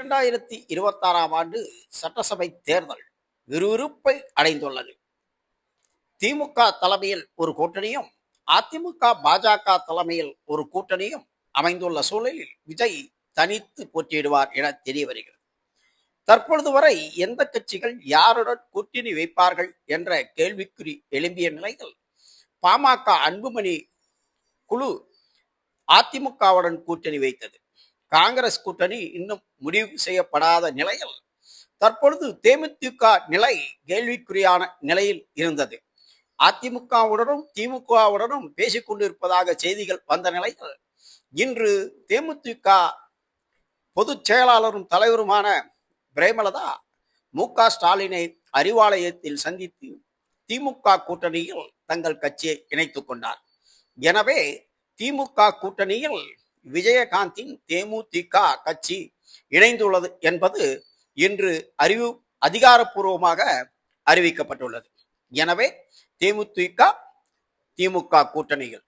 2026ஆம் ஆண்டு சட்டசபை தேர்தல் விறுவிறுப்பை அடைந்துள்ளது. திமுக தலைமையில் ஒரு கூட்டணியும், அதிமுக பாஜக தலைமையில் ஒரு கூட்டணியும் அமைந்துள்ள சூழலில் விஜய் தனித்து போட்டியிடுவார் என தெரிய வருகிறது. தற்பொழுது வரை எந்த கட்சிகள் யாருடன் கூட்டணி வைப்பார்கள் என்ற கேள்விக்குறி எழும்பிய நிலையில் பாமக அன்புமணி குழு அதிமுகவுடன் கூட்டணி வைத்தது. காங்கிரஸ் கூட்டணி இன்னும் முடிவு செய்யப்படாத நிலையில் தற்பொழுது தேமுதிக நிலை கேள்விக்குறியான நிலையில் இருந்தது. அதிமுகவுடனும் திமுகவுடனும் பேசிக் கொண்டிருப்பதாக செய்திகள் வந்த நிலையில் இன்று தேமுதிக பொதுச் செயலாளரும் தலைவருமான பிரேமலதா மு.க.ஸ்டாலினை அறிவாலயத்தில் சந்தித்து திமுக கூட்டணியில் தங்கள் கட்சியை இணைத்துக் கொண்டார். எனவே திமுக கூட்டணியில் விஜயகாந்தின் தேமுதிக கட்சி இணைந்துள்ளது என்பது இன்று அதிகாரப்பூர்வமாக அறிவிக்கப்பட்டுள்ளது. எனவே தேமுதிக திமுக கூட்டணியில்